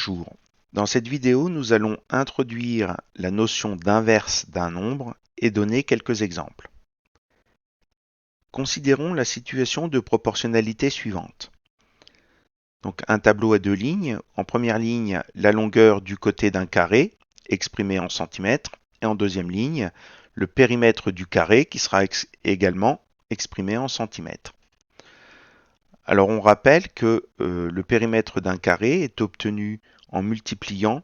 Bonjour. Dans cette vidéo, nous allons introduire la notion d'inverse d'un nombre et donner quelques exemples. Considérons la situation de proportionnalité suivante. Donc un tableau à deux lignes. En première ligne, la longueur du côté d'un carré, exprimée en centimètres, et en deuxième ligne, le périmètre du carré qui sera également exprimé en centimètres. Alors on rappelle que le périmètre d'un carré est obtenu en multipliant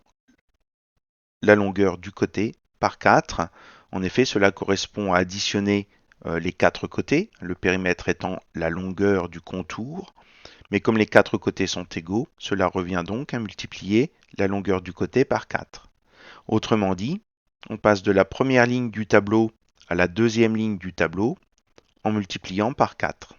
la longueur du côté par 4. En effet, cela correspond à additionner les quatre côtés, le périmètre étant la longueur du contour. Mais comme les quatre côtés sont égaux, cela revient donc à multiplier la longueur du côté par 4. Autrement dit, on passe de la première ligne du tableau à la deuxième ligne du tableau en multipliant par 4.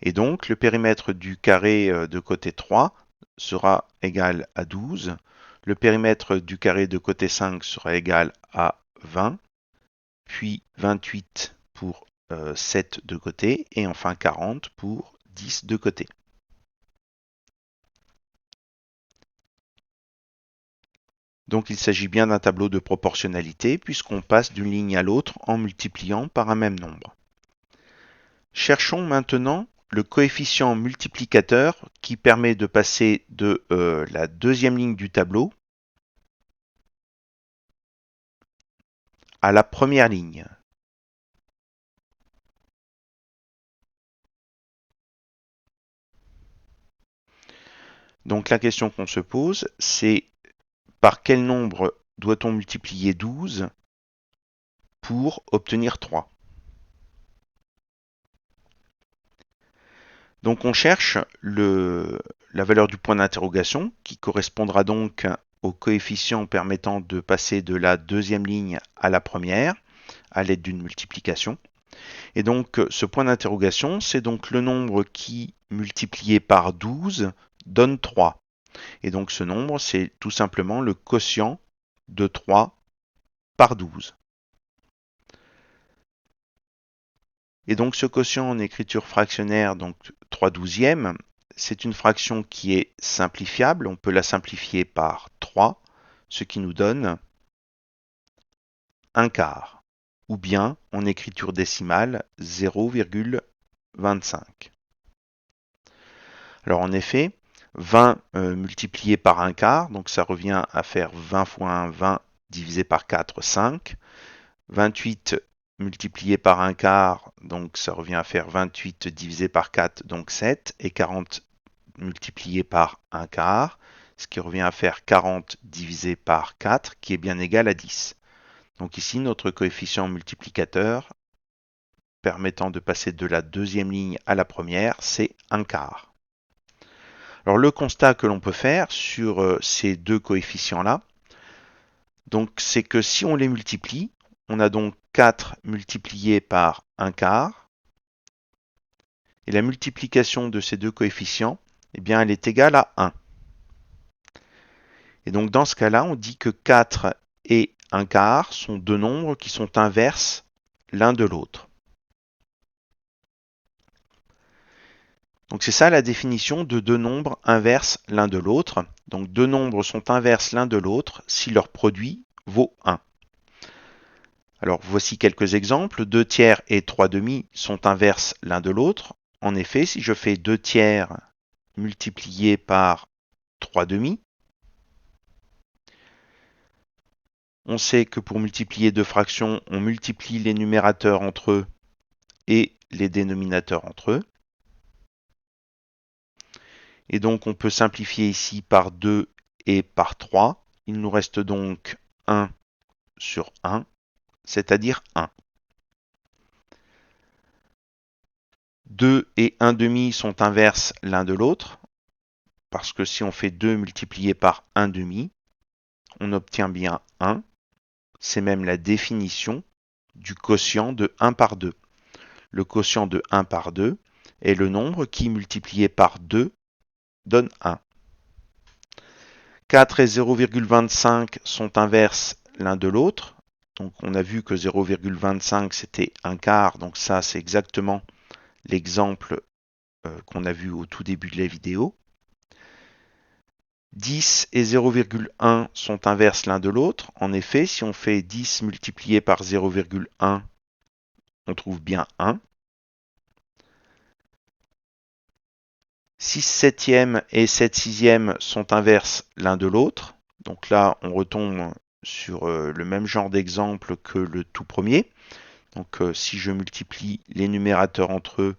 Et donc, le périmètre du carré de côté 3 sera égal à 12. Le périmètre du carré de côté 5 sera égal à 20, puis 28 pour 7 de côté, et enfin 40 pour 10 de côté. Donc il s'agit bien d'un tableau de proportionnalité puisqu'on passe d'une ligne à l'autre en multipliant par un même nombre. Cherchons maintenant le coefficient multiplicateur qui permet de passer de la deuxième ligne du tableau à la première ligne. Donc la question qu'on se pose, c'est par quel nombre doit-on multiplier 12 pour obtenir 3? Donc on cherche la valeur du point d'interrogation qui correspondra donc au coefficient permettant de passer de la deuxième ligne à la première à l'aide d'une multiplication. Et donc ce point d'interrogation, c'est donc le nombre qui, multiplié par 12, donne 3. Et donc ce nombre, c'est tout simplement le quotient de 3 par 12. Et donc ce quotient en écriture fractionnaire, donc 3 douzièmes, c'est une fraction qui est simplifiable. On peut la simplifier par 3, ce qui nous donne 1 quart. Ou bien, en écriture décimale, 0,25. Alors en effet, 20 multiplié par 1 quart, donc ça revient à faire 20 fois 1, 20 divisé par 4, 5. 28 multiplié par 1 quart, donc ça revient à faire 28 divisé par 4, donc 7. Et 40 multiplié par 1 quart, ce qui revient à faire 40 divisé par 4, qui est bien égal à 10. Donc ici, notre coefficient multiplicateur permettant de passer de la deuxième ligne à la première, c'est 1 quart. Alors le constat que l'on peut faire sur ces deux coefficients-là, donc c'est que si on les multiplie, on a donc 4 multiplié par 1 quart, et la multiplication de ces deux coefficients, eh bien, elle est égale à 1. Et donc dans ce cas-là, on dit que 4 et 1 quart sont deux nombres qui sont inverses l'un de l'autre. Donc c'est ça la définition de deux nombres inverses l'un de l'autre. Donc deux nombres sont inverses l'un de l'autre si leur produit vaut 1. Alors voici quelques exemples. 2 tiers et 3 demi sont inverses l'un de l'autre. En effet, si je fais 2 tiers multiplié par 3 demi, on sait que pour multiplier deux fractions, on multiplie les numérateurs entre eux et les dénominateurs entre eux. Et donc on peut simplifier ici par 2 et par 3. Il nous reste donc 1 sur 1, c'est-à-dire 1. 2 et 1 demi sont inverses l'un de l'autre, parce que si on fait 2 multiplié par 1 demi, on obtient bien 1. C'est même la définition du quotient de 1 par 2. Le quotient de 1 par 2 est le nombre qui, multiplié par 2, donne 1. 4 et 0,25 sont inverses l'un de l'autre. Donc on a vu que 0,25 c'était 1 quart, donc ça c'est exactement l'exemple qu'on a vu au tout début de la vidéo. 10 et 0,1 sont inverses l'un de l'autre. En effet, si on fait 10 multiplié par 0,1, on trouve bien 1. 6 septièmes et 7 sixièmes sont inverses l'un de l'autre. Donc là, on retombe sur le même genre d'exemple que le tout premier. Donc si je multiplie les numérateurs entre eux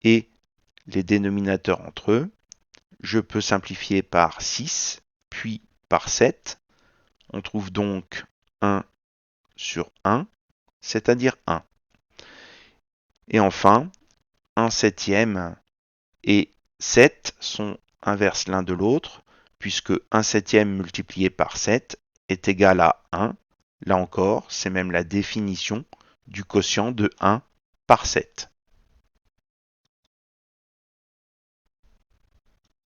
et les dénominateurs entre eux, je peux simplifier par 6, puis par 7. On trouve donc 1 sur 1, c'est-à-dire 1. Et enfin, 1 septième et 7 sont inverses l'un de l'autre, puisque 1 septième multiplié par 7 est égal à 1. Là encore, c'est même la définition du quotient de 1 par 7.